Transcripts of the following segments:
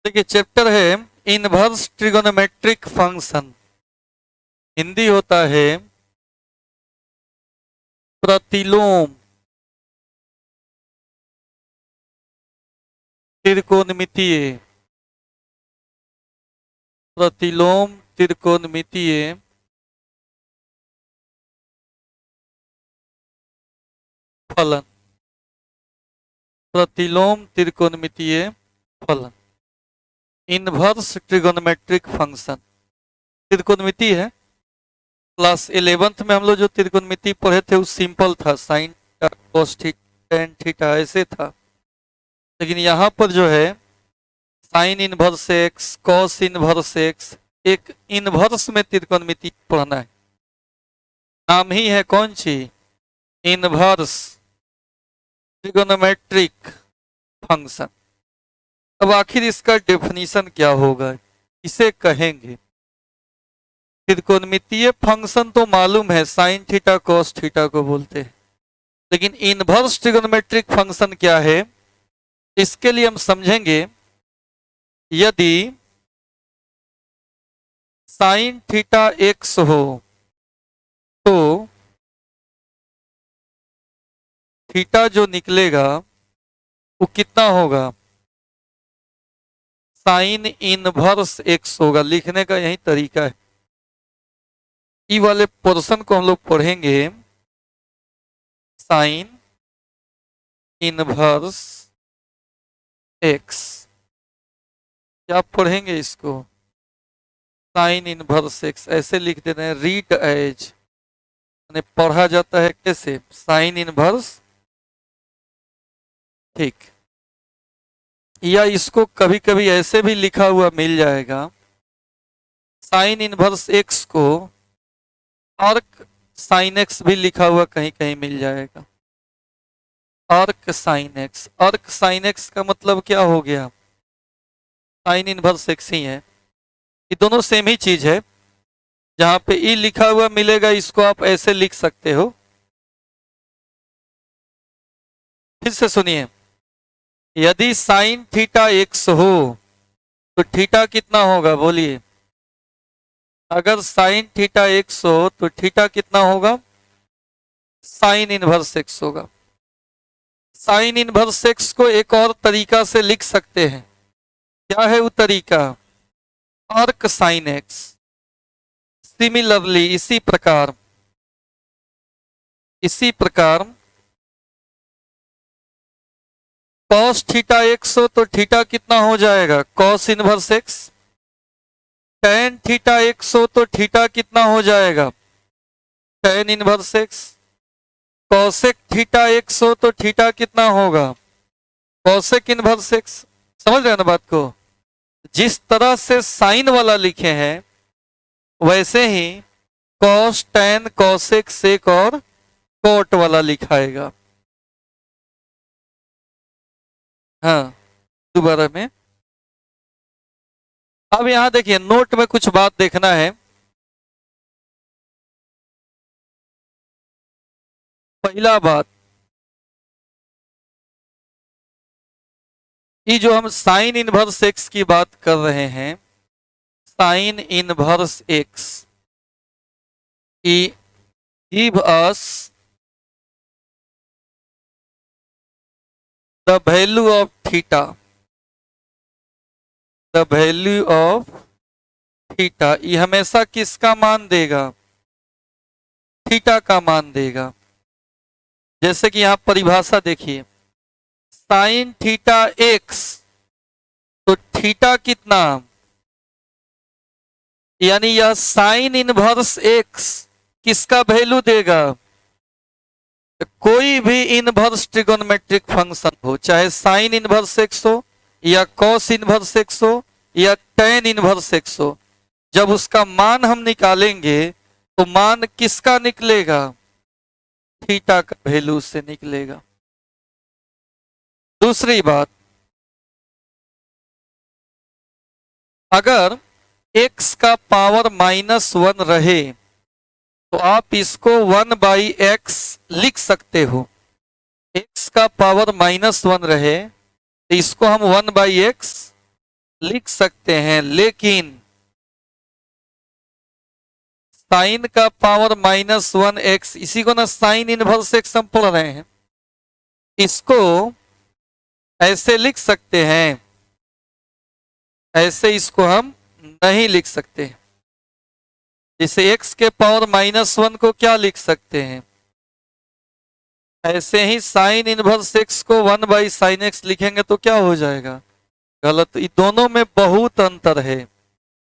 देखिए चैप्टर है inverse trigonometric function. Hindi होता है प्रतिलोम त्रिकोणमितीय। प्रतिलोम त्रिकोणमितीय फलन। प्रतिलोम त्रिकोणमितीय फलन इनवर्स ट्रिगोनोमेट्रिक फंक्शन। त्रिकोणमिति है। क्लास 11th में हम लोग जो त्रिकोणमिति पढ़े थे वो सिंपल था, sine cos theta tan theta ऐसे था। लेकिन यहाँ पर जो है sign inverse X cos inverse x, एक इनवर्स में त्रिकोणमिति पढ़ना है। नाम ही है कौन सी? Inverse trigonometric function. अब आखिर इसका डेफिनेशन क्या होगा, इसे कहेंगे त्रिकोणमितीय फंक्शन तो मालूम है, साइन थीटा कॉस थीटा को बोलते हैं। लेकिन इनवर्स ट्रिगोनोमेट्रिक फंक्शन क्या है, इसके लिए हम समझेंगे यदि साइन थीटा एक्स हो तो थीटा जो निकलेगा वो कितना होगा? साइन इनवर्स एक्स होगा। लिखने का यही तरीका है। ई वाले पोर्शन को हम लोग पढ़ेंगे साइन इनवर्स एक्स। क्या पढ़ेंगे इसको? साइन इनवर्स एक्स ऐसे लिख देते हैं, रीड एज, पढ़ा जाता है कैसे? Sine inverse. ठीक, या इसको कभी कभी ऐसे भी लिखा हुआ मिल जाएगा, साइन इनवर्स एक्स को आर्क साइन एक्स भी लिखा हुआ कहीं कहीं मिल जाएगा। Arc sine x, arc sine x का मतलब क्या हो गया? साइन इनवर्स एक्स ही है। ये दोनों सेम ही चीज है। जहां पे ई लिखा हुआ मिलेगा इसको आप ऐसे लिख सकते हो। फिर से सुनिए, यदि साइन थीटा एक्स हो तो थीटा कितना होगा? बोलिए। अगर साइन थीटा एक्स हो तो थीटा कितना होगा? साइन इनवर्स एक्स होगा। साइन इनवर्स एक्स को एक और तरीका से लिख सकते हैं। क्या है वो तरीका? Arc sine x. सिमिलरली इसी प्रकार कॉस थीटा एक्स हो तो थीटा कितना हो जाएगा? Cos inverse x. Tan theta x हो तो थीटा कितना हो जाएगा? Tan inverse x. Cosec theta x हो तो थीटा कितना होगा? Cosec inverse x. समझ रहे हैं ना बात को? जिस तरह से साइन वाला लिखे हैं वैसे ही कॉस टेन कॉसेक सेक और कोट वाला लिखाएगा। हाँ, दोबारा में। अब यहां देखिए, नोट में कुछ बात देखना है। पहला बात, ये जो हम साइन इनवर्स एक्स की बात कर रहे हैं, sign inverse x give us the value of theta. The value of theta, ये हमेशा किसका मान देगा? थीटा का मान देगा। जैसे कि यहां परिभाषा देखिए, साइन थीटा एक्स तो थीटा कितना, यानी यह साइन इनवर्स एक्स किसका वैल्यू देगा? कोई भी इनवर्स ट्रिगोनोमेट्रिक फंक्शन हो, चाहे साइन इनवर्स एक्स हो या कॉस इनवर्स एक्स हो या टेन इनवर्स एक्स हो, जब उसका मान हम निकालेंगे तो मान किसका निकलेगा? थीटा का वैल्यू से निकलेगा। दूसरी बात, अगर x का पावर -1 रहे तो आप इसको 1/x लिख सकते हो। x का पावर -1 रहे तो इसको हम 1/x लिख सकते हैं, लेकिन साइन का पावर -1 x, इसी को ना साइन इनवर्स एक्स हम पढ़ रहे हैं, इसको ऐसे लिख सकते हैं, ऐसे इसको हम नहीं लिख सकते। जैसे x के पावर -1 को क्या लिख सकते हैं, ऐसे ही साइन इनवर्स एक्स को 1/sin x लिखेंगे तो क्या हो जाएगा, गलत। ये दोनों में बहुत अंतर है,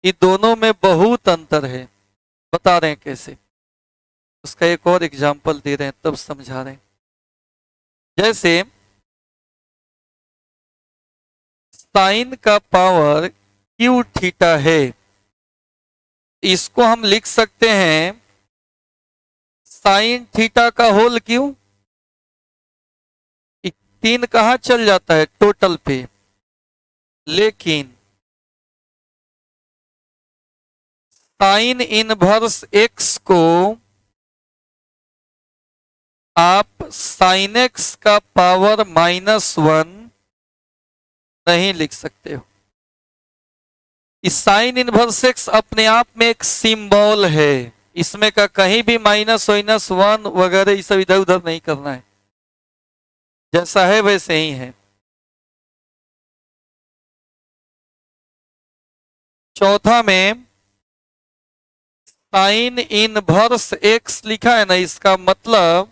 ये दोनों में बहुत अंतर है। बता रहे हैं कैसे, उसका एक और एग्जांपल दे रहे हैं तब समझा रहे हैं। जैसे साइन का पावर क्यू थीटा है, इसको हम लिख सकते हैं साइन थीटा का होल क्यू। 3 कहां चल जाता है टोटल पे, लेकिन साइन इनवर्स एक्स को आप साइन एक्स का पावर -1 नहीं लिख सकते हो। इस साइन इनवर्स एक्स अपने आप में एक सिंबल है, इसमें का कहीं भी -1 वगैरह ये सब इधर उधर नहीं करना है, जैसा है वैसे ही है। चौथा में साइन इनवर्स एक्स लिखा है ना, इसका मतलब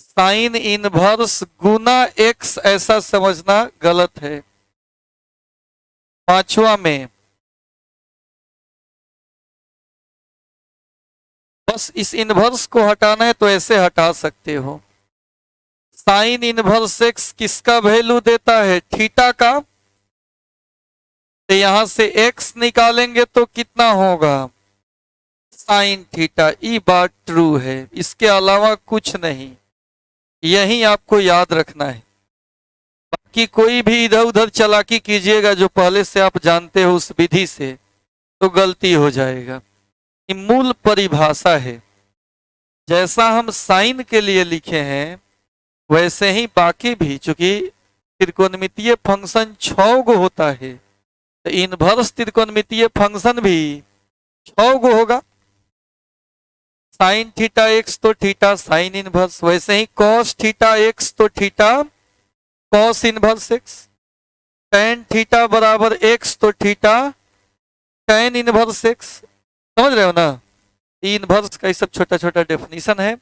साइन इनवर्स गुना एक्स ऐसा समझना गलत है। पांचवा में बस इस इनवर्स को हटाना है तो ऐसे हटा सकते हो। साइन इनवर्स एक्स किसका वैल्यू देता है, थीटा का। तो यहां से एक्स निकालेंगे तो कितना होगा, साइन थीटा। ये बात ट्रू है, इसके अलावा कुछ नहीं, यही आपको याद रखना है। बाकी कोई भी इधर उधर चालाकी कीजिएगा जो पहले से आप जानते हो उस विधि से, तो गलती हो जाएगा। ये मूल परिभाषा है, जैसा हम साइन के लिए लिखे हैं वैसे ही बाकी भी। चूंकि त्रिकोणमितीय फंक्शन 6 गो होता है, तो इनवर्स त्रिकोणमितीय फंक्शन भी 6 गो होगा। साइन थीटा एक्स तो थीटा साइन इनवर्स, वैसे ही कॉस थीटा एक्स तो theta cos inverse x. Tan theta बराबर एक्स तो थीटा टेन इनवर्स एक्स। समझ रहे हो ना, इनवर्स का ये सब छोटा छोटा डेफिनेशन है।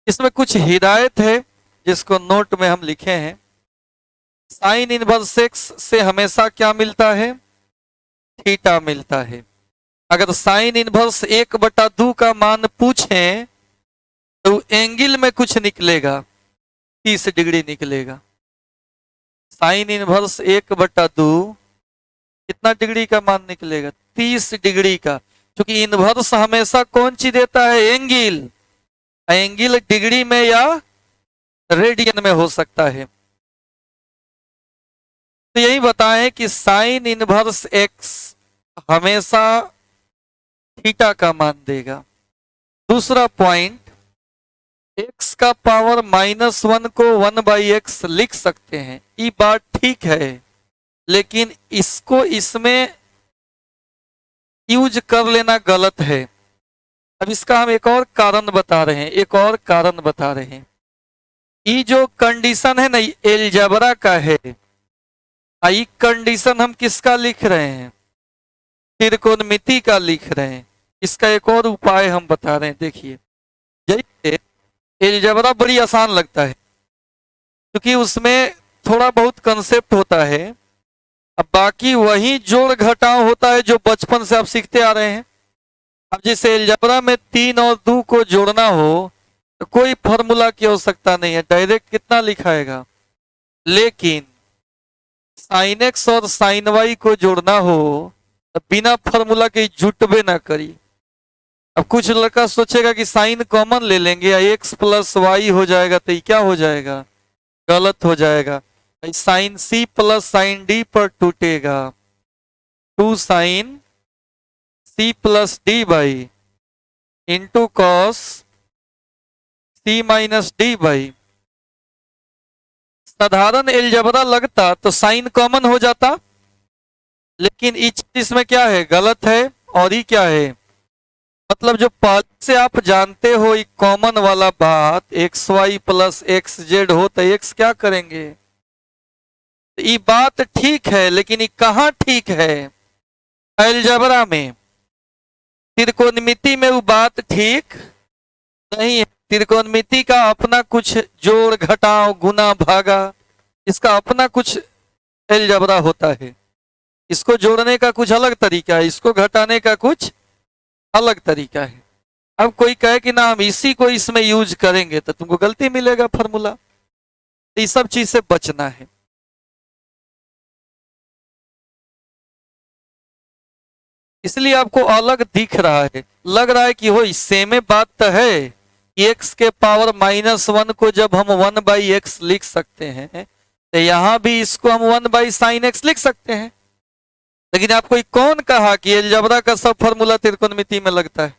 इसमें कुछ हिदायत है जिसको नोट में हम लिखे हैं। साइन इनवर्स एक्स से हमेशा क्या मिलता है, थीटा मिलता है। अगर साइन इनवर्स 1/2 का मान पूछें तो एंगल में कुछ निकलेगा, 30 डिग्री निकलेगा। साइन इनवर्स 1/2 कितना डिग्री का मान निकलेगा, 30 डिग्री का। क्योंकि इनवर्स हमेशा कौन सी देता है, एंगल। एंगल डिग्री में या रेडियन में हो सकता है। तो यही बताएं कि साइन इनवर्स एक्स हमेशा थीटा का मान देगा। दूसरा पॉइंट, एक्स का पावर -1 को 1/x लिख सकते हैं, ये बात ठीक है, लेकिन इसको इसमें यूज कर लेना गलत है। अब इसका हम एक और कारण बता रहे हैं, एक और कारण बता रहे हैं। ये जो कंडीशन है ना, एलजेब्रा का है। ये कंडीशन हम किसका लिख रहे हैं, त्रिकोणमिति का लिख रहे हैं। इसका एक और उपाय हम बता रहे हैं, देखिए। जैसे एलजेब्रा बड़ी आसान लगता है क्योंकि उसमें थोड़ा बहुत कंसेप्ट होता है, अब बाकी वही जोड़ घटाव होता है जो बचपन से आप सीखते आ रहे हैं। अब जैसे एलजेब्रा में 3 और 2 को जोड़ना हो तो कोई फॉर्मूला की आवश्यकता नहीं है, डायरेक्ट कितना लिखाएगा। लेकिन साइन एक्स और साइन वाई को जोड़ना हो तो बिना फॉर्मूला के जुटबे ना करी। अब कुछ लड़का सोचेगा कि साइन कॉमन ले लेंगे या एक्स प्लस वाई हो जाएगा, तो ये क्या हो जाएगा, गलत हो जाएगा। Sine C plus sine D पर टूटेगा, 2 sine C plus D by into cos C minus D by साधारण अलजेब्रा लगता तो साइन कॉमन हो जाता, लेकिन इसमें क्या है, गलत है। और ये क्या है, मतलब जो पहले से आप जानते हो ये कॉमन वाला बात x y plus x z हो तो एक्स क्या करेंगे, ये बात ठीक है, लेकिन ये कहाँ ठीक है, अलजेब्रा में। त्रिकोणमिति में वो बात ठीक नहीं है। त्रिकोणमिति का अपना कुछ जोड़ घटाव गुना भागा, इसका अपना कुछ अलजेब्रा होता है। इसको जोड़ने का कुछ अलग तरीका है, इसको घटाने का कुछ अलग तरीका है। अब कोई कहे कि ना हम इसी को इसमें यूज करेंगे तो तुमको गलती मिलेगा फॉर्मूला। तो ये सब चीज से बचना है। इसलिए आपको अलग दिख रहा है, लग रहा है कि हो सेम बात तो है। एक्स के पावर -1 को जब हम 1/x लिख सकते हैं तो यहां भी इसको हम 1/sin x लिख सकते हैं। लेकिन आपको कौन कहा कि अलजेब्रा का सब फॉर्मूला त्रिकोणमिति में लगता है,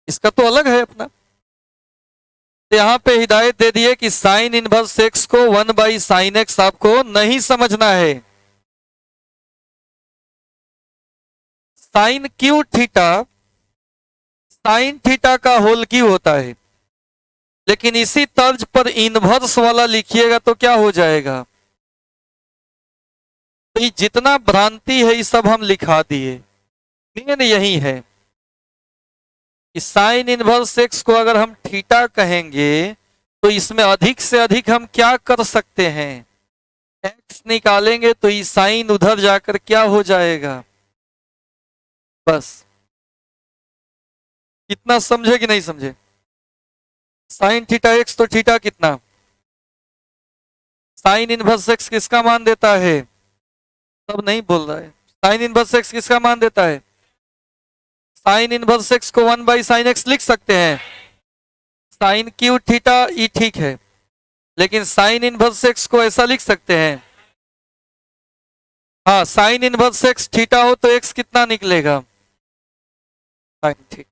इसका तो अलग है अपना। तो यहां पे हिदायत दे दिए कि साइन इनवर्स एक्स को 1/sin x आपको नहीं समझना है। Sine cube theta sine theta का होल क्यू होता है, लेकिन इसी तर्ज पर इनवर्स वाला लिखिएगा तो क्या हो जाएगा। तो ये जितना भ्रांति है ये सब हम लिखा दिए। मेन यही है कि साइन इनवर्स एक्स को अगर हम थीटा कहेंगे तो इसमें अधिक से अधिक हम क्या कर सकते हैं, एक्स निकालेंगे तो ये साइन उधर जाकर क्या हो जाएगा। बस कितना समझे कि नहीं समझे। साइन थीटा एक्स तो थीटा कितना, साइन इनवर्स एक्स किसका मान देता है, सब नहीं बोल रहा है। साइन इनवर्स एक्स किसका मान देता है, साइन इनवर्स एक्स को 1/sin x लिख सकते हैं। साइन क्यू थीटा ई ठीक है, लेकिन साइन इनवर्स एक्स को ऐसा लिख सकते हैं। हाँ, साइन इनवर्स एक्स थीटा हो तो एक्स कितना निकलेगा, साइन थीटा।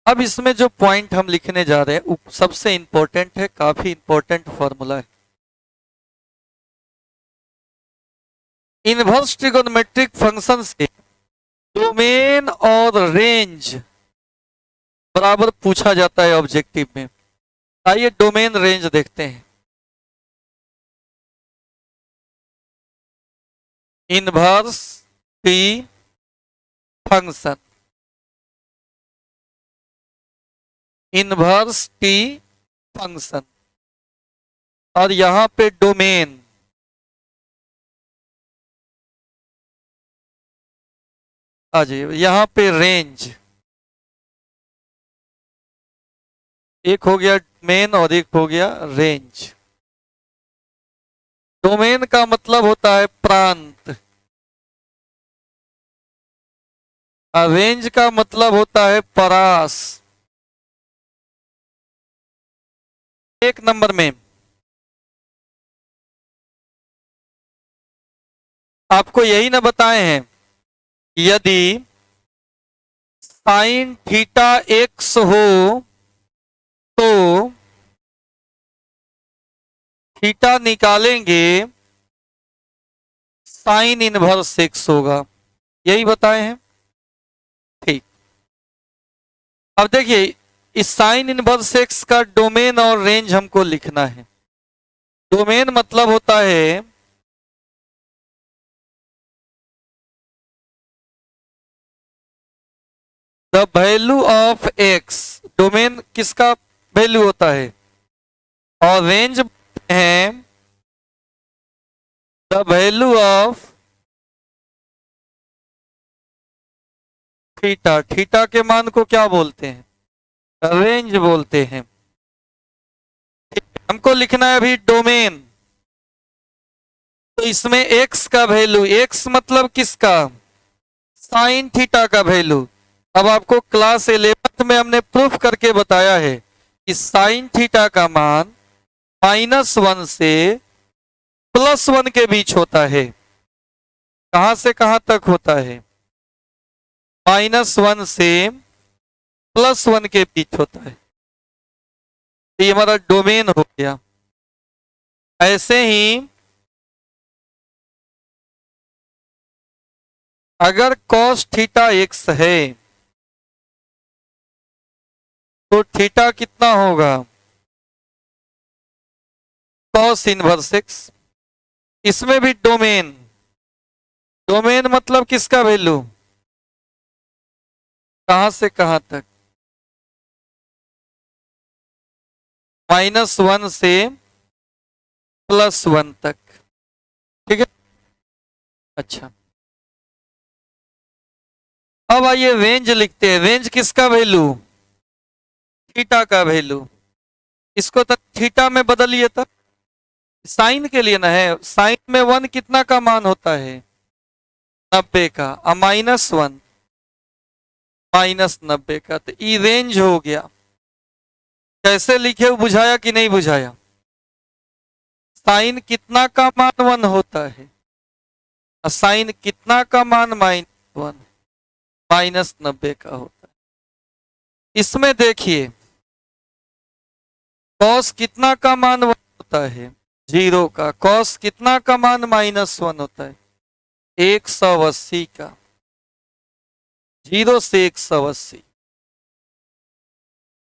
अब इसमें जो पॉइंट हम लिखने जा रहे हैं वो सबसे इंपॉर्टेंट है, काफी इंपॉर्टेंट फॉर्मूला है। इनवर्स ट्रिगोनोमेट्रिक फंक्शंस के डोमेन और रेंज बराबर पूछा जाता है ऑब्जेक्टिव में। आइए डोमेन रेंज देखते हैं। Inverse T function, inverse T function, और यहां पे डोमेन, आ जाइए यहां पे रेंज। एक हो गया डोमेन और एक हो गया रेंज। डोमेन का मतलब होता है प्रांत, और रेंज का मतलब होता है परास। एक नंबर में आपको यही ना बताए हैं, यदि साइन थीटा एक्स हो तो थीटा निकालेंगे साइन इनवर्स एक्स होगा, यही बताए हैं। ठीक, अब देखिए इस साइन इनवर्स एक्स का डोमेन और रेंज हमको लिखना है। डोमेन मतलब होता है the value of x, domain किसका वैल्यू होता है, और रेंज है the value of theta. Theta के मान को क्या बोलते हैं, रेंज बोलते हैं। हमको लिखना है अभी डोमेन, तो इसमें x का वैल्यू, x मतलब किसका, साइन थीटा का वैल्यू। अब आपको क्लास 11th में हमने प्रूफ करके बताया है कि साइन थीटा का मान -1 से +1 के बीच होता है। कहां से कहां तक होता है, -1 से +1 के बीच होता है। ये हमारा डोमेन हो गया। ऐसे ही अगर cos थीटा x है तो थीटा कितना होगा? cos inverse x। इसमें भी डोमेन, डोमेन मतलब किसका वैल्यू, कहां से कहां तक? -1 से +1 तक। ठीक है, अच्छा अब आइए रेंज लिखते हैं। रेंज किसका वैल्यू? थीटा का वैल्यू। इसको तक थीटा में बदलिए, तब साइन के लिए ना है। साइन में 1 कितना का मान होता है? 90 का। और -1 -90 का। तो ई रेंज हो गया। कैसे लिखे वो बुझाया कि नहीं बुझाया? साइन कितना का मान 1 होता है और साइन कितना का मान -1 -90 का होता है। इसमें देखिए कॉस कितना का मान 1 होता है? 0 का। कॉस कितना का मान -1 होता है? 180 का। 0 से 180।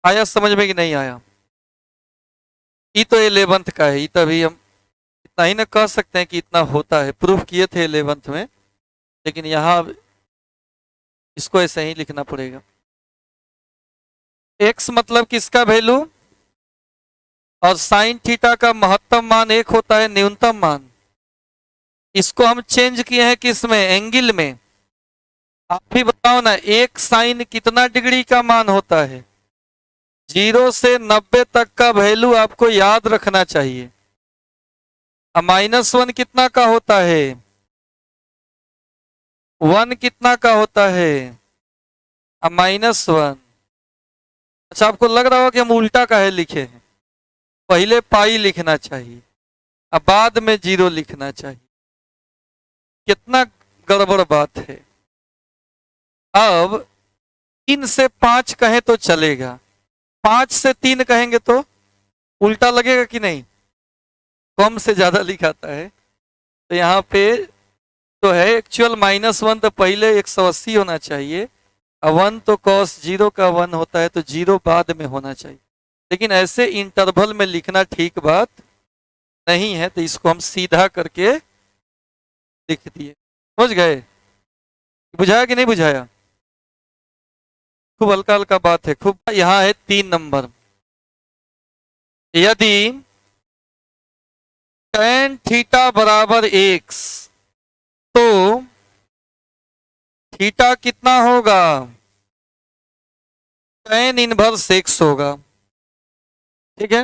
आया समझ में कि नहीं आया? ये तो 11th का है। ये तभी हम इतना ही ना कह सकते हैं कि इतना होता है। प्रूफ किए थे 11th में, लेकिन यहां इसको ऐसे ही लिखना पड़ेगा। x मतलब किसका वैल्यू? और साइन थीटा का महत्तम मान 1 होता है, न्यूनतम मान। इसको हम चेंज किए हैं किसमें? एंगल में। आप ही बताओ ना, एक साइन कितना डिग्री का मान होता है? 0 से 90 तक का वैल्यू आपको याद रखना चाहिए। अब -1 कितना का होता है? 1 कितना का होता है? अब -1। अच्छा, आपको लग रहा होगा कि हम उल्टा काहे लिखे हैं। पहले पाई लिखना चाहिए, अब बाद में 0 लिखना चाहिए। कितना गड़बड़ बात है। अब 3 से 5 कहें तो चलेगा, 5 से 3 कहेंगे तो उल्टा लगेगा कि नहीं? कम से ज्यादा लिखाता है। तो यहाँ पे तो है एक्चुअल -1, तो पहले 180 होना चाहिए। और 1 तो cos 0 का 1 होता है, तो 0 बाद में होना चाहिए। लेकिन ऐसे इंटरवल में लिखना ठीक बात नहीं है, तो इसको हम सीधा करके लिख दिए। समझ गए? बुझाया कि नहीं बुझाया? खूब हल्का हल्का बात है खूब। यहाँ है 3 नंबर। यदि tan थीटा बराबर x, तो थीटा कितना होगा? tan इनवर्स x होगा। ठीक है,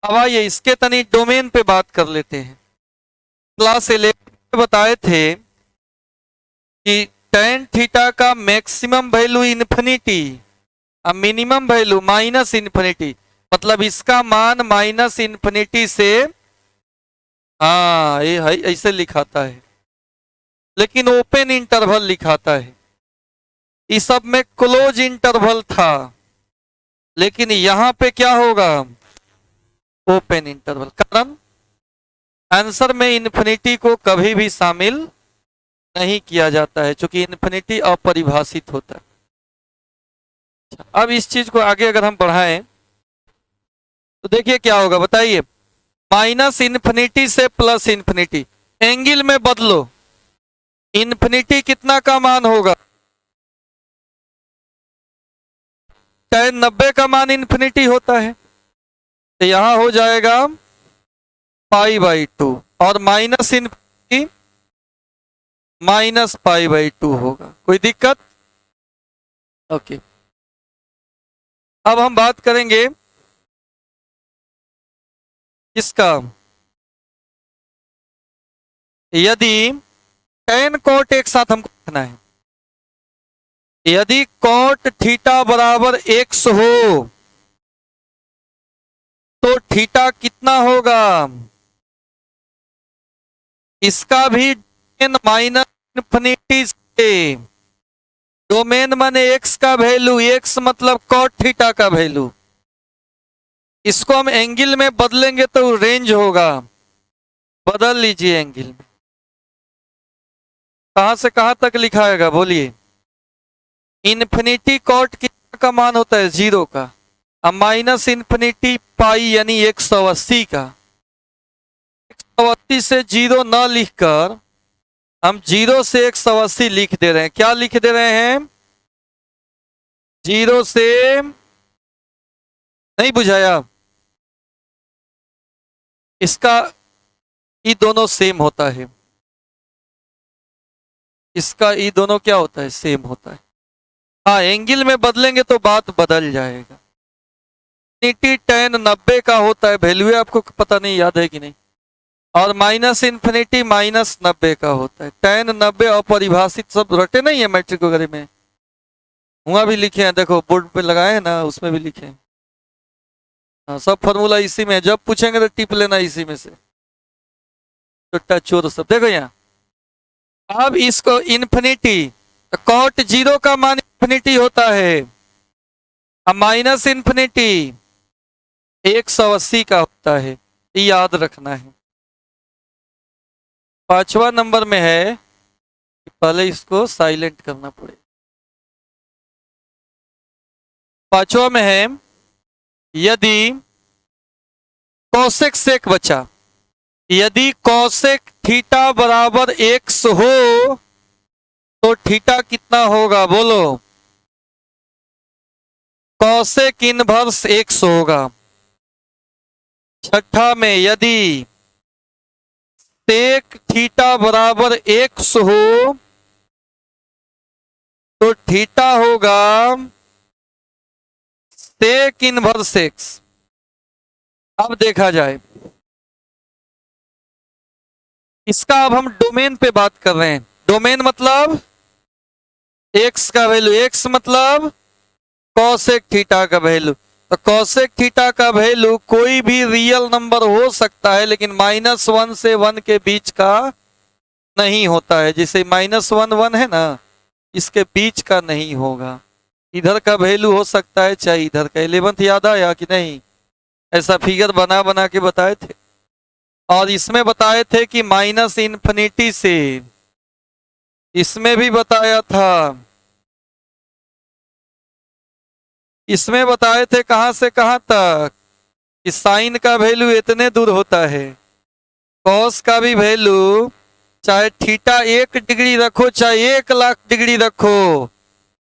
अब आइए इसके तनी डोमेन पे बात कर लेते हैं। क्लास 11 में बताए थे कि tan थीटा का मैक्सिमम वैल्यू इन्फिनिटी और मिनिमम वैल्यू -इन्फिनिटी। मतलब इसका मान -इन्फिनिटी से, हाँ ये है, ऐसे लिखाता है। लेकिन ओपन इंटरवल लिखाता है। इस सब में क्लोज इंटरवल था, लेकिन यहां पे क्या होगा? Open interval. कारण आंसर में इन्फिनिटी को कभी भी शामिल नहीं किया जाता है, क्योंकि इन्फिनिटी अपरिभाषित होता है। अब इस चीज को आगे अगर हम बढ़ाएं तो देखिए क्या होगा, बताइए। -इन्फिनिटी से +इन्फिनिटी, एंगल में बदलो। इन्फिनिटी कितना का मान होगा? tan 90 का मान इन्फिनिटी होता है, तो यहां हो जाएगा π/2। और -इन्फिनिटी -π/2 होगा। कोई दिक्कत? ओके। अब हम बात करेंगे इसका। यदि tan cot एक साथ हमको लिखना है। यदि cot थीटा बराबर x हो तो थीटा कितना होगा? इसका भी -इन्फिनिटी से। डोमेन माने x का वैल्यू, x मतलब cot थीटा का वैल्यू। इसको हम एंगल में बदलेंगे तो रेंज होगा। बदल लीजिए एंगल में। कहां से कहां तक लिखाएगा बोलिए। इन्फिनिटी कॉट कितना का मान होता है? 0 का। अब माइनस इन्फिनिटी पाई यानी 180 का। 180 से 0 न लिखकर हम 0 से 180 लिख दे रहे हैं। क्या लिख दे रहे हैं? 0 से, नहीं बुझाया? इसका ये दोनों सेम होता है। इसका ये दोनों क्या होता है? सेम होता है। हाँ, एंगल में बदलेंगे तो बात बदल जाएगा। इन्फिनिटी tan 90 का होता है, वैल्यू आपको पता नहीं, याद है कि नहीं? और माइनस इन्फिनिटी -90 का होता है। tan 90 अपरिभाषित सब रटे नहीं है मैट्रिक वगैरह में, वहां भी लिखे हैं, देखो बोर्ड पे लगाए हैं ना, उसमें भी लिखे हैं। हाँ, सब फॉर्मूला इसी में है, जब पूछेंगे तो टिप लेना इसी में से। चुट्टा चोर सब देखो यहाँ। अब इसको इन्फिनिटी, कॉट 0 का मान इन्फिनिटी होता है। अब माइनस इन्फिनिटी 180 का होता है, ये याद रखना है। 5वां नंबर में है, पहले इसको साइलेंट करना पड़ेगा। 5वां में है, यदि कौसेक सेक बचा, यदि कौसेक थीटा बराबर x हो तो थीटा कितना होगा बोलो। कौसेक इनवर्स x होगा। 6ठा में, यदि सेक थीटा बराबर x हो तो थीटा होगा सेक इनवर्स x। अब देखा जाए, इसका अब हम डोमेन पे बात कर रहे हैं। डोमेन मतलब x का वैल्यू, x मतलब कॉसेक थीटा का वैल्यू। तो कॉसेक थीटा का वैल्यू कोई भी रियल नंबर हो सकता है, लेकिन -1 से 1 के बीच का नहीं होता है। जैसे -1 1 है ना, इसके बीच का नहीं होगा। इधर का वैल्यू हो सकता है चाहे इधर का। 11th याद आया कि नहीं? ऐसा फिगर बना बना के बताए थे। और इसमें बताए थे कि माइनस इन्फिनिटी से, इसमें भी बताया था, इसमें बताए थे कहां से कहां तक कि साइन का वैल्यू इतने दूर होता है। कॉस का भी वैल्यू, चाहे थीटा 1 डिग्री रखो चाहे 1,00,000 डिग्री रखो,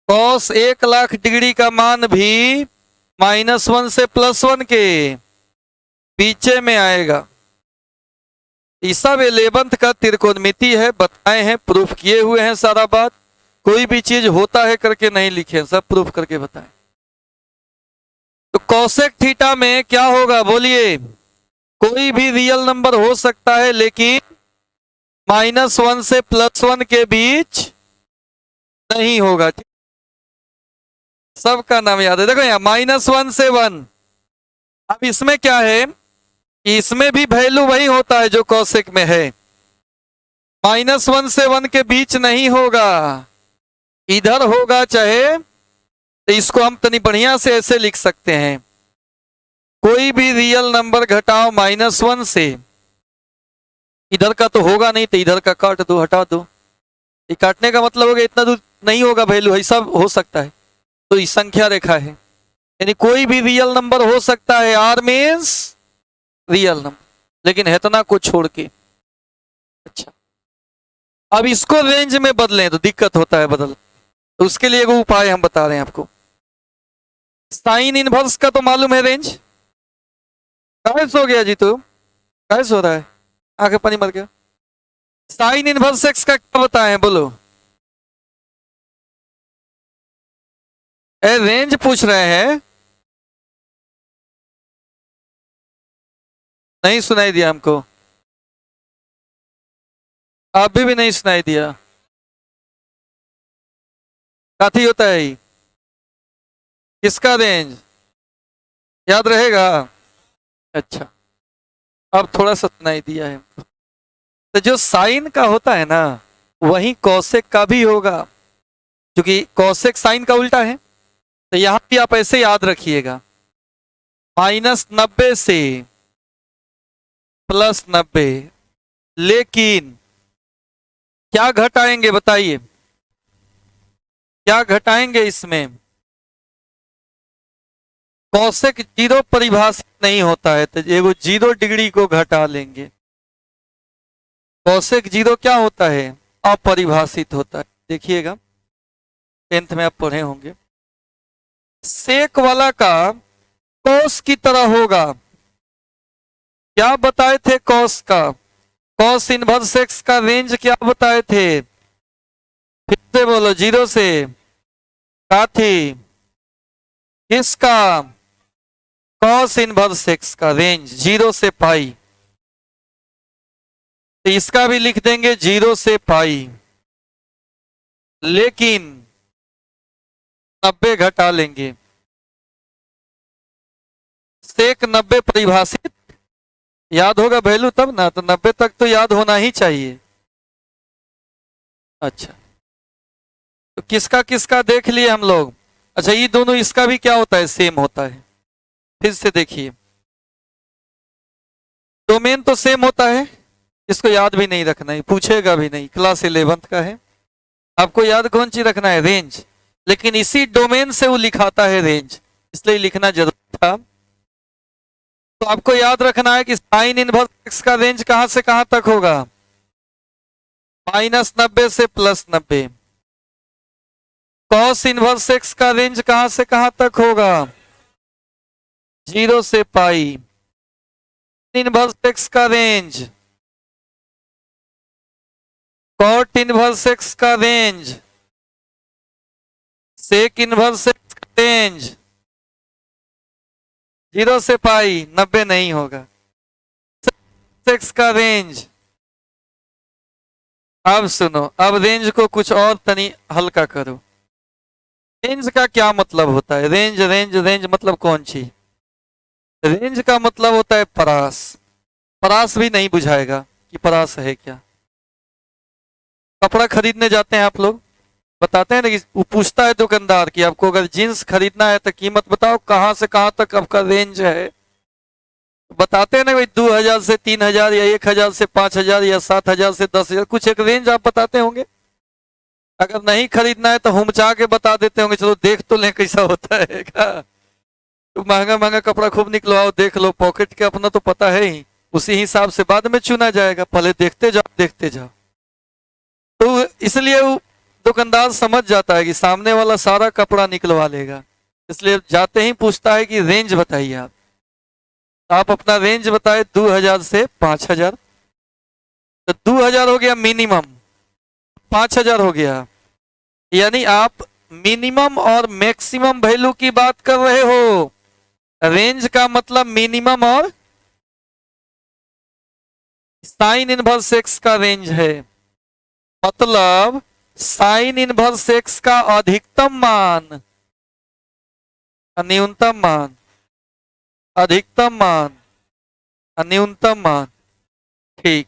कॉस 1,00,000 डिग्री का मान भी -1 से +1 के पीछे में आएगा। ये सब 11th का त्रिकोणमिति है, बताए हैं, प्रूफ किए हुए हैं सारा बात। कोई भी चीज होता है करके नहीं लिखे, सब प्रूफ करके बताएं। तो कॉसेक थीटा में क्या होगा बोलिए। कोई भी रियल नंबर हो सकता है, लेकिन -1 से +1 के बीच नहीं होगा। सबका नाम याद है, देखो यहाँ -1 से 1। अब इसमें क्या है, इसमें भी वैल्यू वही होता है जो कॉसेक में है। -1 से 1 के बीच नहीं होगा, इधर होगा चाहे। तो इसको हम तनी बढ़िया से ऐसे लिख सकते हैं, कोई भी रियल नंबर घटाओ -1 से, इधर का तो होगा नहीं तो इधर का काट दो, हटा दो। ये काटने का मतलब होगा इतना दूर नहीं होगा वैल्यू, ऐसा हो सकता है। तो ये संख्या रेखा है, यानी कोई भी रियल नंबर हो सकता है। आर मीन्स रियल नंबर, लेकिन इतना को छोड़ के। अच्छा, अब इसको रेंज में बदलें तो दिक्कत होता है बदल, तो उसके लिए एगो उपाय हम बता रहे हैं आपको। साइन इनवर्स का तो मालूम है रेंज। काहे सो गया जी तू, काहे सो रहा है, आंखें पानी मर गया। साइन इनवर्स एक्स का क्या बताएं बोलो। ए रेंज पूछ रहे हैं, नहीं सुनाई दिया हमको, अभी भी नहीं सुनाई दिया। काथी होता है ये? किसका रेंज याद रहेगा? अच्छा, अब थोड़ा सा सुनाई दिया है। तो जो साइन का होता है ना, वही कौसेक का भी होगा, क्योंकि कौसेक साइन का उल्टा है। तो यहां भी आप ऐसे याद रखिएगा, -90 से +90, लेकिन क्या घटाएंगे बताइए, क्या घटाएंगे इसमें? कौशिक जीरो परिभाषित नहीं होता है, तो एगो 0 डिग्री को घटा लेंगे। कौशिक जीरो क्या होता है? अपरिभाषित होता है। देखिएगा 10th में आप पढ़े होंगे। सेक वाला का कॉस की तरह होगा। क्या बताए थे कॉस का? कॉस इनवर्स एक्स का रेंज क्या बताए थे? फिर से बोलो, 0 से का थी? किसका? कॉस इनवर्स एक्स का रेंज 0 से पाई। तो इसका भी लिख देंगे 0 से पाई, लेकिन 90 घटा लेंगे। सेक 90 परिभाषित याद होगा वैल्यू तब ना, तो 90 तक तो याद होना ही चाहिए। अच्छा, तो किसका किसका देख लिए हम लोग। अच्छा, ये दोनों इसका भी क्या होता है? सेम होता है। फिर से देखिए, डोमेन तो सेम होता है, इसको याद भी नहीं रखना है, पूछेगा भी नहीं, क्लास 11th का है। आपको याद कौन चीज रखना है? रेंज। लेकिन इसी डोमेन से वो लिखाता है रेंज, इसलिए लिखना जरूरी था। तो आपको याद रखना है कि साइन इनवर्स एक्स का रेंज कहां से कहां तक होगा? -90 से +90। कॉस इनवर्स एक्स का रेंज कहां से कहां तक होगा? 0 से पाई। इनवर्स एक्स का रेंज, कॉट इनवर्स एक्स का रेंज, सेक इनवर्स एक्स का रेंज 0 से पाई, 90 नहीं होगा। एक्स का रेंज, अब सुनो, अब रेंज को कुछ और तनी हल्का करो। रेंज का क्या मतलब होता है? रेंज रेंज रेंज मतलब कौन चीज? रेंज का मतलब होता है परास। परास भी नहीं बुझाएगा कि परास है क्या। कपड़ा खरीदने जाते हैं आप लोग, बताते हैं ना कि वो पूछता है दुकानदार कि आपको अगर जीन्स खरीदना है तो कीमत बताओ, कहां से कहां तक आपका रेंज है। बताते हैं ना भाई, 2000 से 3000 या 1000 से 5000 या 7000 से 10,000, कुछ एक रेंज आप बताते होंगे। अगर नहीं खरीदना है तो हुमचा के बता देते होंगे, चलो देख तो लें कैसा होता है का। तो महंगा महंगा कपड़ा खूब निकलवाओ, देख लो, पॉकेट के अपना तो पता है ही, उसी हिसाब से बाद में चुना जाएगा, पहले देखते जाओ देखते जाओ। तो इसलिए वो दुकानदार समझ जाता है कि सामने वाला सारा कपड़ा निकलवा लेगा, इसलिए जाते ही पूछता है कि रेंज बताइए आप। आप अपना रेंज बताए 2000 से 5000, तो 2000 हो गया मिनिमम, 5000 हो गया, यानी आप मिनिमम और मैक्सिमम वैल्यू की बात कर रहे हो। रेंज का मतलब मिनिमम और साइन इनवर्स एक्स का रेंज है, मतलब साइन इनवर्स एक्स का अधिकतम मान, न्यूनतम मान, अधिकतम मान, न्यूनतम मान। ठीक,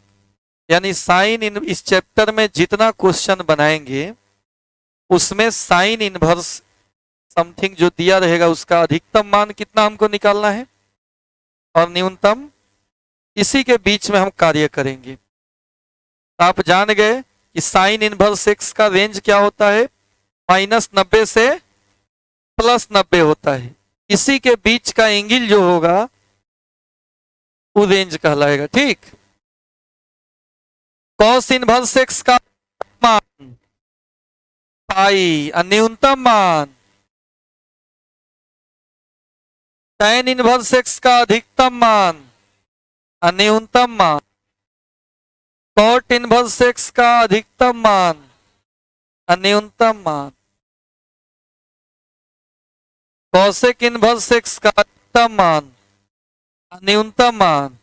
यानी साइन इन इस चैप्टर में जितना क्वेश्चन बनाएंगे उसमें साइन इनवर्स समथिंग जो दिया रहेगा उसका अधिकतम मान कितना हमको निकालना है और न्यूनतम, इसी के बीच में हम कार्य करेंगे। आप जान गए कि साइन इनवर्स एक्स का रेंज क्या होता है? -90 से +90 होता है, इसी के बीच का एंगल जो होगा वो रेंज कहलाएगा। ठीक, कॉस इनवर्स एक्स का मान पाई, न्यूनतम मान tan इनवर्स एक्स का अधिकतम मान, न्यूनतम मान कॉट इनवर्स एक्स का अधिकतम मान, न्यूनतम मान कॉसेक इनवर्स एक्स का अधिकतम मान, न्यूनतम मान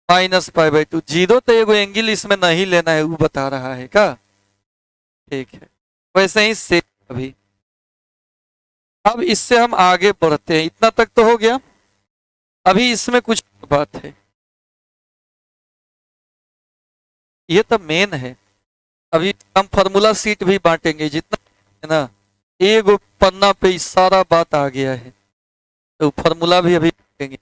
-π/2। 0 तो एगो एंगल इसमें नहीं लेना है, वो बता रहा है का। ठीक है, वैसे ही से अभी अब इससे हम आगे बढ़ते हैं, इतना तक तो हो गया। अभी इसमें कुछ बात है, ये तो मेन है। अभी हम फार्मूला सीट भी बांटेंगे, जितना है ना, एक पन्ना पे सारा बात आ गया है, तो फार्मूला भी अभी देखेंगे।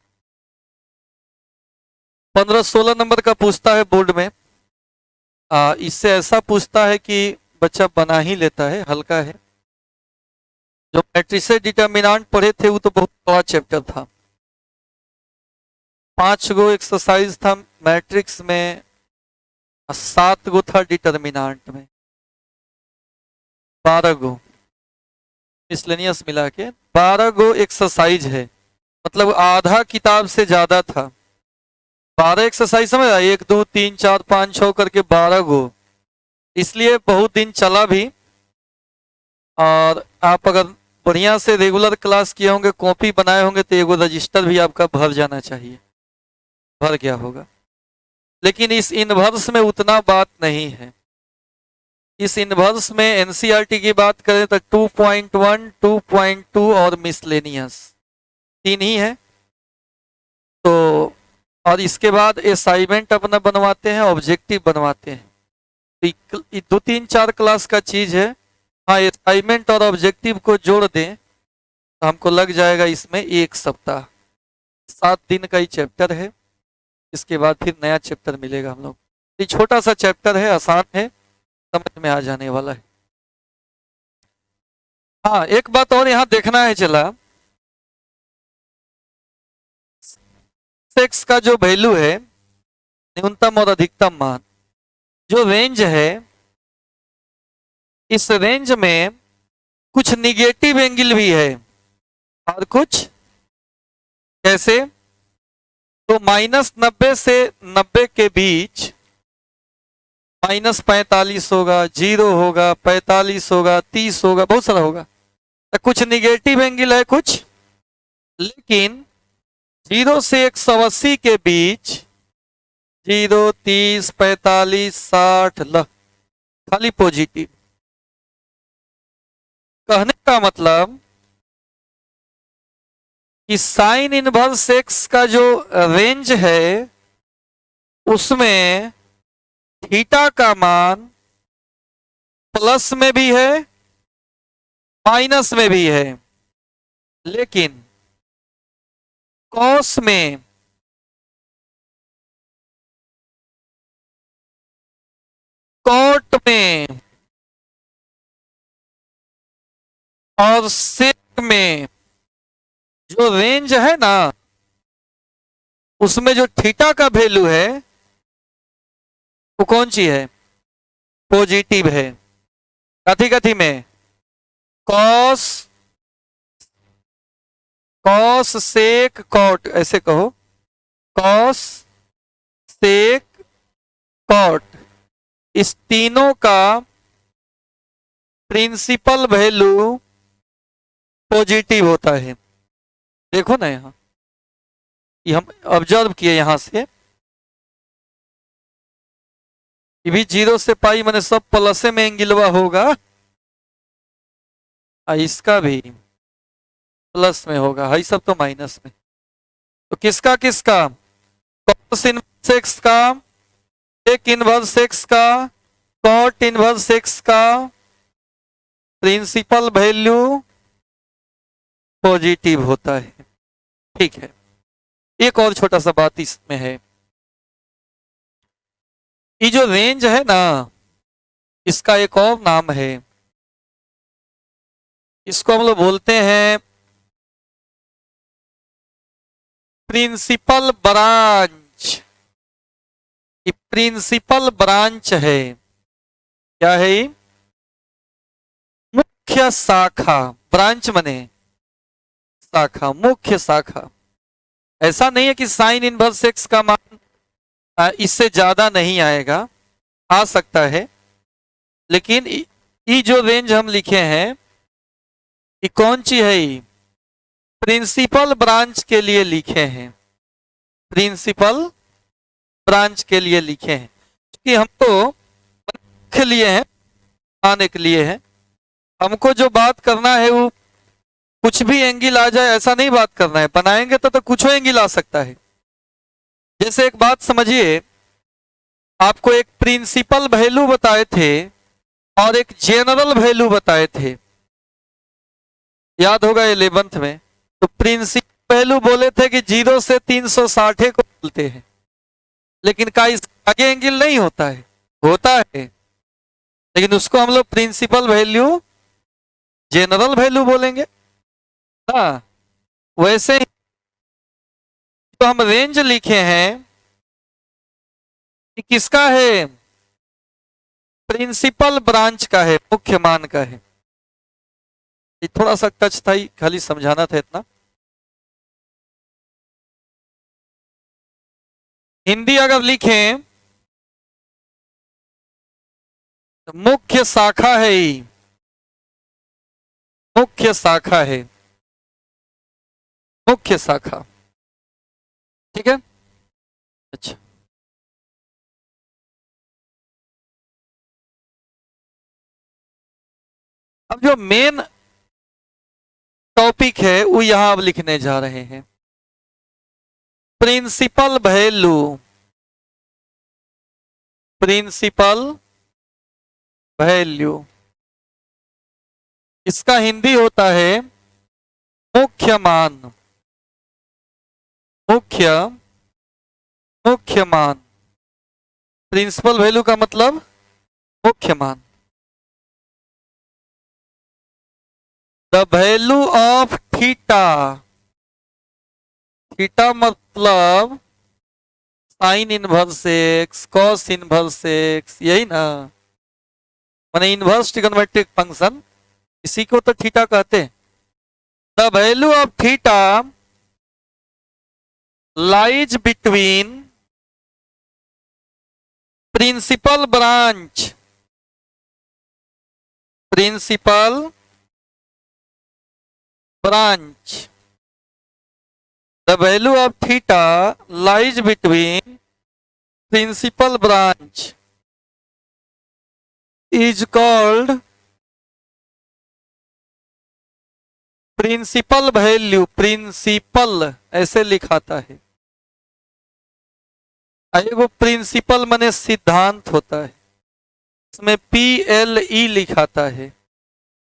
15-16 नंबर का पूछता है बोर्ड में। इससे ऐसा पूछता है कि बच्चा बना ही लेता है, हल्का है। जो मैट्रिसेस डिटर्मिनेंट पढ़े थे वो तो बहुत बड़ा चैप्टर था। 5 गो एक्सरसाइज था मैट्रिक्स में, 7 गो था डिटर्मिनेंट में, 12 गो मिसलेनियस मिला के 12 गो एक्सरसाइज है, मतलब आधा किताब से ज्यादा था। 12 एक्सरसाइज समझ रहा, 1 2 3 4 5 6 करके 12 गो, इसलिए बहुत दिन चला भी। और आप अगर बढ़िया से रेगुलर क्लास किए होंगे, कॉपी बनाए होंगे, तो एगो रजिस्टर भी आपका भर जाना चाहिए, भर गया होगा। लेकिन इस इनवर्स में उतना बात नहीं है। इस इनवर्स में एनसीईआरटी की बात करें तो 2.1, 2.2 और मिसलेनियस 3 ही है। तो और इसके बाद असाइनमेंट अपना बनवाते हैं, ऑब्जेक्टिव बनवाते हैं। तो 2-3-4 क्लास का चीज है। हाँ, असाइनमेंट और ऑब्जेक्टिव को जोड़ दें तो हमको लग जाएगा इसमें 1 सप्ताह। 7 दिन का ही चैप्टर है, इसके बाद फिर नया चैप्टर मिलेगा हम लोग। ये छोटा सा चैप्टर है, आसान है, समझ में आ जाने वाला है। हाँ, एक बात और यहाँ देखना है, चला एक्स का जो वैल्यू है, न्यूनतम और अधिकतम मान, जो रेंज है, इस रेंज में कुछ निगेटिव एंगल भी है और कुछ कैसे, तो -90 से 90 के बीच -45 होगा, 0 होगा, 45 होगा, 30 होगा, बहुत सारा होगा। तो कुछ निगेटिव एंगल है कुछ, लेकिन 0 से 180 के बीच 0, 30, 45, 60 खाली पॉजिटिव। कहने का मतलब कि साइन इनवर्स एक्स का जो रेंज है उसमें थीटा का मान प्लस में भी है, माइनस में भी है, लेकिन कॉस में कॉट में और सेक में जो रेंज है ना, उसमें जो थीटा का वैल्यू है वो कौन सी है, पॉजिटिव है। कथी कथी में, कॉस, कॉस सेक कॉट, ऐसे कहो, कॉस सेक कॉट, इस तीनों का प्रिंसिपल वैल्यू पॉजिटिव होता है। देखो ना यहाँ, ये हम ऑब्जर्व किए यहां से, ये भी 0 से पाई मैंने सब प्लस में एंगलवा होगा, इसका भी प्लस में होगा, है सब तो माइनस में। तो किसका किसका, कॉस इनवर्स एक्स का, सेक इनवर्स एक्स का, कॉट इनवर्स एक्स का प्रिंसिपल वैल्यू पॉजिटिव होता है। ठीक है, एक और छोटा सा बात इसमें है, ये जो रेंज है ना, इसका एक और नाम है, इसको हम लोग बोलते हैं प्रिंसिपल ब्रांच। ये प्रिंसिपल ब्रांच है, क्या है ये, मुख्य शाखा। ब्रांच मने शाखा, मुख्य शाखा। ऐसा नहीं है कि साइन इनवर्स एक्स का मान इससे ज्यादा नहीं आएगा, आ सकता है, लेकिन ये जो रेंज हम लिखे हैं ये कौन सी है, ये प्रिंसिपल ब्रांच के लिए लिखे हैं, प्रिंसिपल ब्रांच के लिए लिखे हैं। क्योंकि हम तो के लिए हैं, आने के लिए है, हमको जो बात करना है वो कुछ भी एंगल आ जाए ऐसा नहीं बात करना है, बनाएंगे तो कुछ एंगल आ सकता है। जैसे एक बात समझिए, आपको एक प्रिंसिपल वैल्यू बताए थे और एक जनरल वैल्यू बताए थे, याद होगा 11th में। तो प्रिंसिपल वैल्यू बोले थे कि 0 से 360 को बोलते हैं, लेकिन का इस आगे एंगल नहीं होता है, होता है, लेकिन उसको हम लोग प्रिंसिपल वैल्यू, जनरल वैल्यू बोलेंगे। हाँ, वैसे ही तो हम रेंज लिखे हैं कि किसका है, प्रिंसिपल ब्रांच का है, मुख्य मान का है। ये थोड़ा सा टच था, खाली समझाना था इतना। हिंदी अगर लिखें तो मुख्य शाखा है, ही मुख्य शाखा है, मुख्य शाखा। ठीक है, अच्छा। अब जो मेन टॉपिक है वो यहां अब लिखने जा रहे हैं, प्रिंसिपल वैल्यू, प्रिंसिपल वैल्यू, इसका हिंदी होता है मुख्य मान, मुख्य मुख्य मान। प्रिंसिपल वैल्यू का मतलब मुख्य मान। The value of theta, theta मतलब sine inverse X, cos inverse X, यही ना, माने इनवर्स ट्रिगोनोमेट्रिक फंक्शन, इसी को तो थीटा कहते हैं। The value of theta lies between principal branch, principal branch, the value of theta lies between principal branch is called principal value, principal ऐसे लिखाता है। वो प्रिंसिपल माने सिद्धांत होता है, इसमें PLE लिखाता है,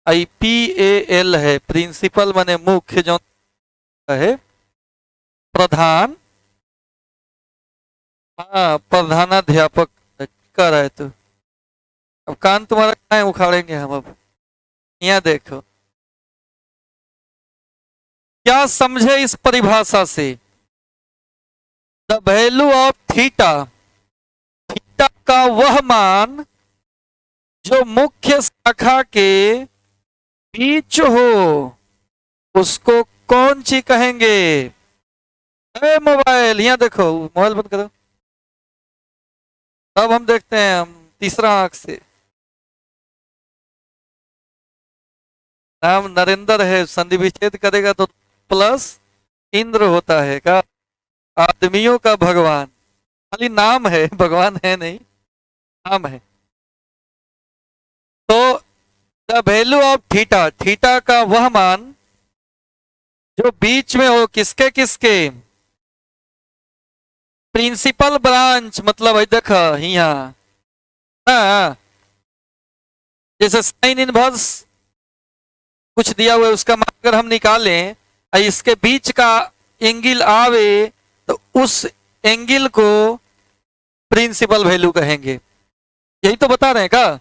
IPAL है। प्रिंसिपल माने मुख्य, जो है प्रधान, हाँ प्रधानाध्यापक कर रहे तो। अब कान तुम्हारा कहाँ है, उखाड़ेंगे हम। अब यहाँ देखो क्या समझे इस परिभाषा से। The value of theta, theta का वह मान जो मुख्य शाखा के बीच हो, उसको कौन सी कहेंगे। ए मोबाइल, यहाँ देखो, मोबाइल बंद करो। अब हम देखते हैं, हम तीसरा आंख से। नाम नरेंद्र है, संधि विच्छेद करेगा तो प्लस इंद्र होता है का, आदमियों का भगवान। खाली नाम है, भगवान है नहीं, नाम है। तो the value of theta, theta का वह मान जो बीच में हो, किसके किसके, प्रिंसिपल ब्रांच मतलब है, देखो यहाँ ना, जैसे साइन इनवर्स कुछ दिया हुआ है, उसका मान अगर हम निकालें, इसके बीच का एंगल आवे, तो उस एंगल को प्रिंसिपल वैल्यू कहेंगे। यही तो बता रहे हैं का।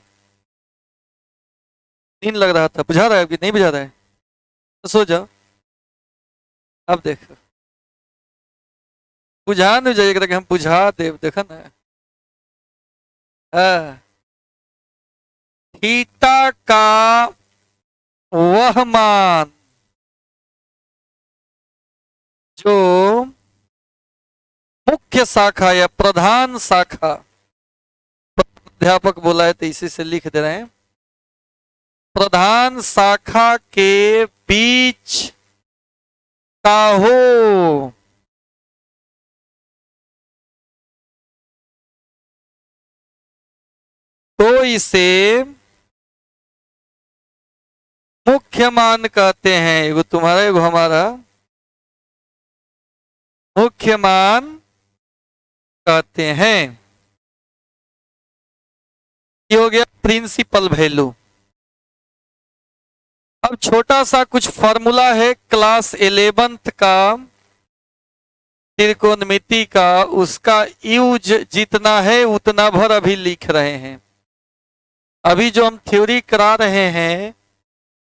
दिन लग रहा था, बुझा रहा है कि नहीं बुझा रहा है, तो सो जाओ। अब देखो, बुझा नहीं जाएगा कि हम बुझा दे, देखा ना। थीटा का वह मान जो मुख्य शाखा या प्रधान शाखा, अध्यापक बोला है तो इसी से लिख दे रहे हैं, प्रधान शाखा के बीच का हो, तो इसे मुख्य मान कहते हैं। एगो तुम्हारा एगो हमारा, मुख्य मान कहते हैं। ये हो गया प्रिंसिपल वैल्यू। अब छोटा सा कुछ फॉर्मूला है क्लास 11th का त्रिकोणमिति का, उसका यूज जितना है उतना भर अभी लिख रहे हैं। अभी जो हम थ्योरी करा रहे हैं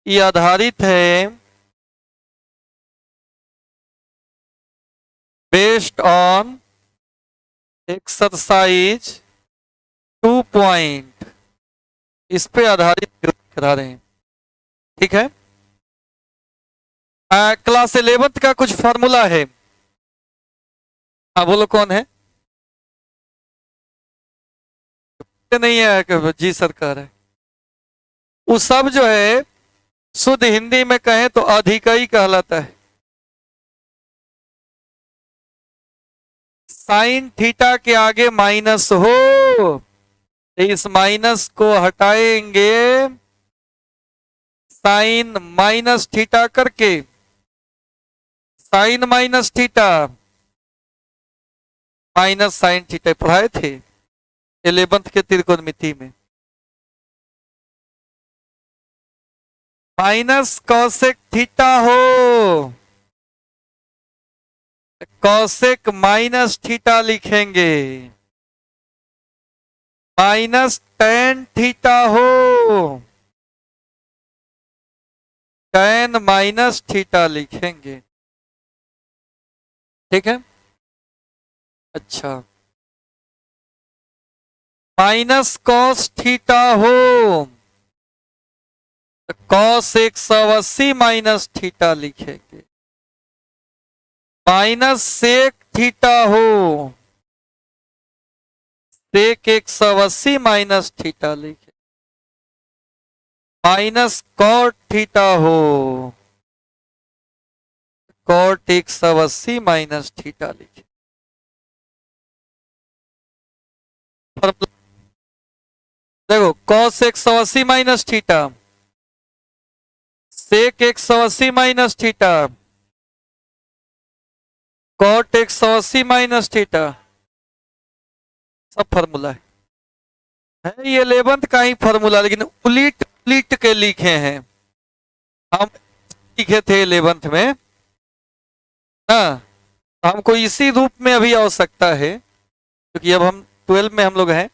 ये आधारित है बेस्ड ऑन एक्सरसाइज 2 पॉइंट, इस पे आधारित थ्योरी करा रहे हैं। ठीक है। क्लास 11th का कुछ फॉर्मूला है। हाँ बोलो कौन है? नहीं है कि जी सरकार है। वो सब जो है शुद्ध हिंदी में कहें तो अधिकई कहलाता है। साइन थीटा के आगे माइनस हो तो इस माइनस को हटाएंगे, साइन माइनस थीटा करके, sine minus theta minus sine theta पढ़ाए थे 11th के त्रिकोणमिति में। माइनस कॉसेक थीटा हो, कॉसेक माइनस थीटा लिखेंगे। माइनस टेन थीटा हो, टेन माइनस थीटा लिखेंगे। ठीक है। अच्छा, माइनस कॉस थीटा हो, कॉस 180 माइनस थीटा लिखेंगे। माइनस सेक थीटा हो, सेक 180 माइनस थीटा लिखे। माइनस कॉट थीटा हो, कॉट 180 माइनस थीटा लिखे। देखो cos 180 minus theta, sec 180 minus theta, cot 180 minus theta, सब फॉर्मूला है ये 11th का ही फॉर्मूला, लेकिन उलीट उलीट के लिखे हैं। हम लिखे थे 11th में ना, हमको इसी रूप में अभी आवश्यकता है क्योंकि अब हम 12 में हम लोग हैं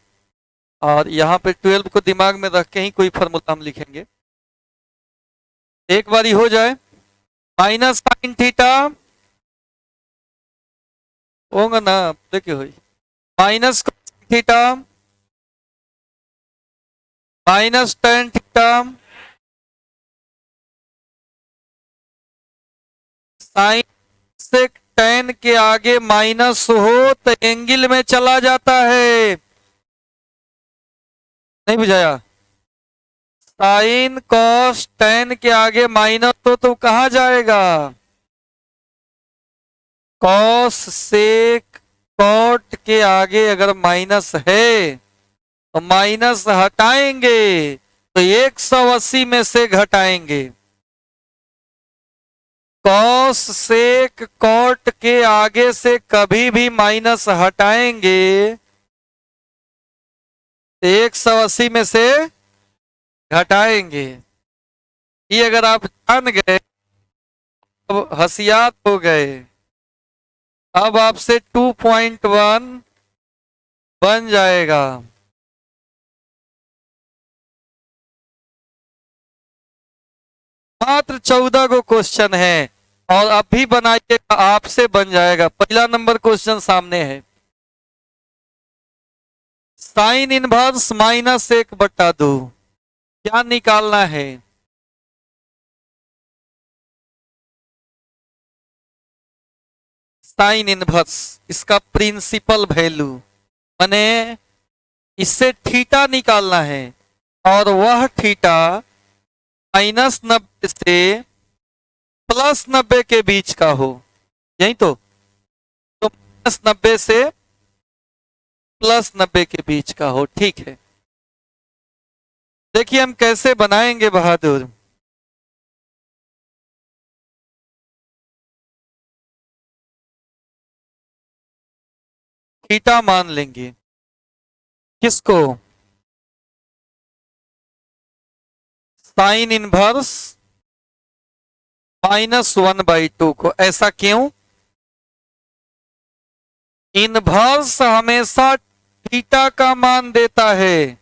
और यहाँ पे 12 को दिमाग में रख के ही कोई फॉर्मूला हम लिखेंगे। एक बारी हो जाए, माइनस साइन थीटा होगा ना, देखिए हुई minus theta, minus tan theta, sine से टेन के आगे माइनस हो तो एंगल में चला जाता है। नहीं बुझाया? साइन कॉस टेन के आगे माइनस हो तो कहां जाएगा? कॉस सेक कॉट के आगे अगर माइनस है तो माइनस हटाएंगे तो 180 में से घटाएंगे। कॉस सेक कॉट के आगे से कभी भी माइनस हटाएंगे तो 180 में से घटाएंगे। ये अगर आप जान गए अब होशियार हो गए। अब आपसे 2.1 बन जाएगा। मात्र 14 को क्वेश्चन है और अब भी बनाइएगा, आपसे बन जाएगा। पहला नंबर क्वेश्चन सामने है। साइन इनवर्स माइनस 1/2 क्या निकालना है? साइन इनवर्स, इसका प्रिंसिपल वैल्यू माने इससे थीटा निकालना है और वह थीटा -90 से +90 के बीच का हो। यही तो -90 से +90 के बीच का हो। ठीक है, देखिए हम कैसे बनाएंगे बहादुर। थीटा मान लेंगे किसको? साइन इनवर्स -1/2 को। ऐसा क्यों? इनवर्स हमेशा थीटा का मान देता है।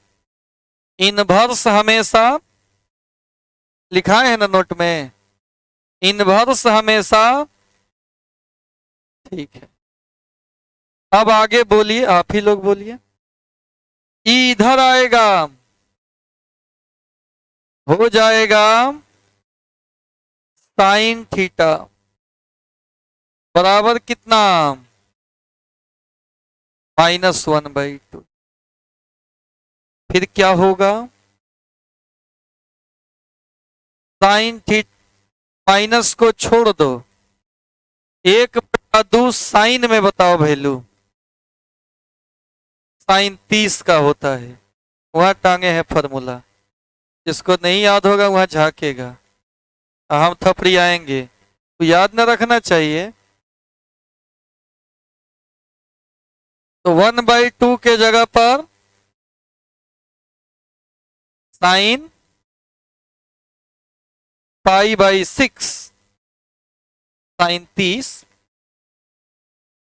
इनवर्स हमेशा, लिखा है ना नोट में, इनवर्स हमेशा, ठीक है। अब आगे बोलिए, आप ही लोग बोलिए। ई इधर आएगा, हो जाएगा साइन थीटा बराबर कितना? -1/2। फिर क्या होगा? साइन थीटा, माइनस को छोड़ दो, 1/2 साइन में बताओ वैल्यू। साइन 30 का होता है। वहां टांगे हैं फॉर्मूला, जिसको नहीं याद होगा वहां झाकेगा, हम थपड़ी आएंगे तो याद न रखना चाहिए। तो 1/2 के जगह पर साइन π/6, साइन 30।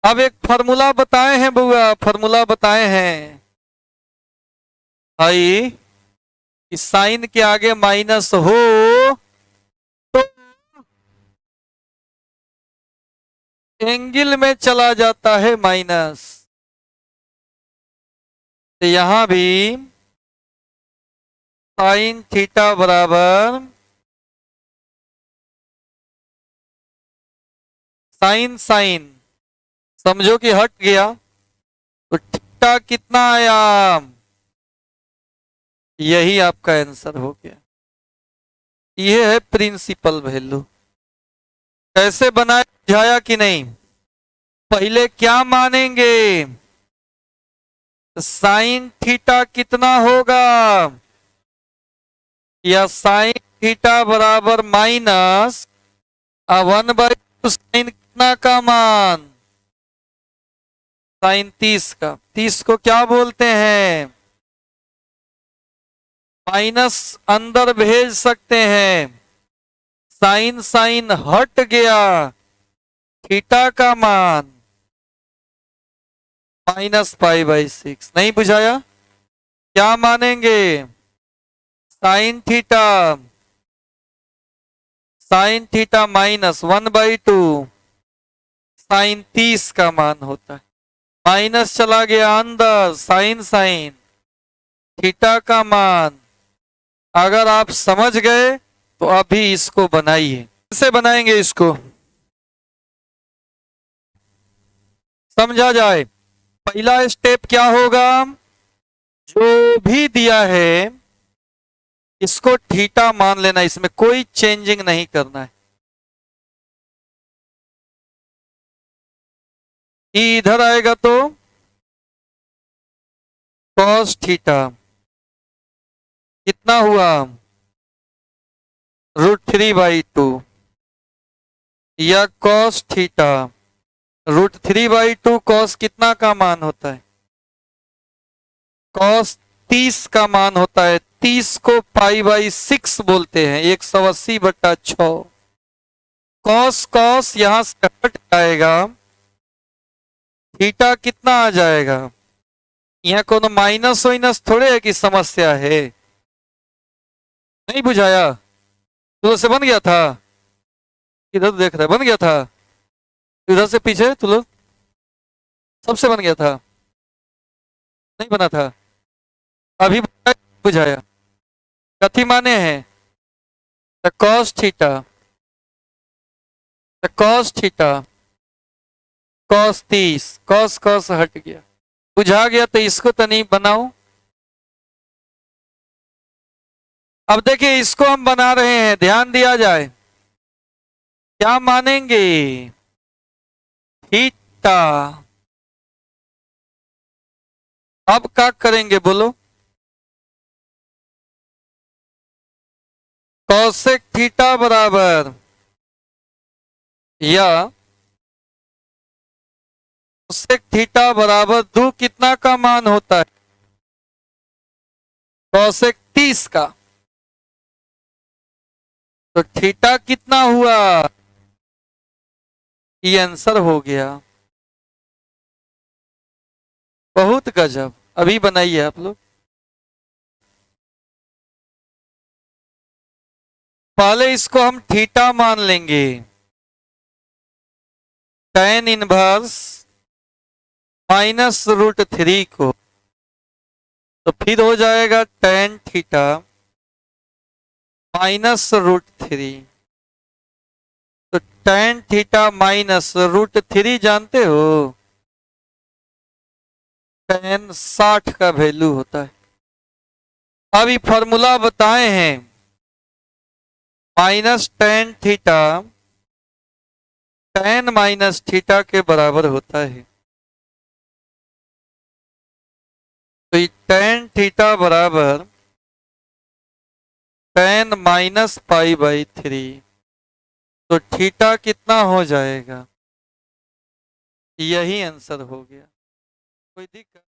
अब एक फॉर्मूला बताए हैं बुआ, फॉर्मूला बताए हैं भाई, कि साइन के आगे माइनस हो तो एंगल में चला जाता है माइनस। तो यहां भी साइन थीटा बराबर साइन साइन, समझो कि हट गया, तो थीटा कितना आया? यही आपका आंसर हो गया। यह है प्रिंसिपल वैल्यू। कैसे बनाया, बुझाया कि नहीं? पहले क्या मानेंगे? साइन थीटा कितना होगा, या साइन थीटा बराबर माइनस 1/2 साइन कितना का मान? साइन 30 का। 30 को क्या बोलते हैं? माइनस अंदर भेज सकते हैं, साइन साइन हट गया, थीटा का मान -π/6। नहीं बुझाया? क्या मानेंगे? Sine theta, sine theta -1/2 sine 30 का मान होता है। माइनस चला गया अंदर, साइन साइन, थीटा का मान। अगर आप समझ गए तो अभी इसको बनाइए। कैसे बनाएंगे इसको, समझा जाए। पहला स्टेप क्या होगा? जो भी दिया है इसको थीटा मान लेना, इसमें कोई चेंजिंग नहीं करना है। ई इधर आएगा तो कॉस थीटा कितना हुआ? √3/2, या कॉस थीटा √3/2 कॉस कितना का मान होता है? कॉस 30 का मान होता है। 30 को π/6 बोलते हैं, 180/6। कॉस कॉस यहां से हट जाएगा, थीटा कितना आ जाएगा? यहाँ कोनो माइनस वाइनस थोड़े है कि समस्या है। नहीं बुझाया? तो से बन गया था, इधर देख रहा है, बन गया था, इधर से पीछे तू लोग सबसे बन गया था, नहीं बना था? अभी बुझाया? कथी माने हैं? Cos theta, cos theta, cos 30, cos cos हट गया, बुझा गया। तो इसको तो नहीं बनाओ। अब देखिए इसको हम बना रहे हैं, ध्यान दिया जाए। क्या मानेंगे? थीटा। अब क्या करेंगे बोलो? कॉसेक थीटा बराबर, या कॉसेक थीटा बराबर 2 कितना का मान होता है? कॉसेक 30 का। तो थीटा कितना हुआ, ये आंसर हो गया। बहुत गजब। अभी बनाइए आप लोग। पहले इसको हम थीटा मान लेंगे, tan इनवर्स -√3 को, तो फिर हो जाएगा tan थीटा -√3। तो tan थीटा -√3 जानते हो, tan 60 का वैल्यू होता है। अब ये फॉर्मूला बताए हैं, -tan थीटा tan -थीटा के बराबर होता है। तो ये tan थीटा बराबर tan -π/3। तो थीटा कितना हो जाएगा, यही आंसर हो गया। कोई दिक्कत?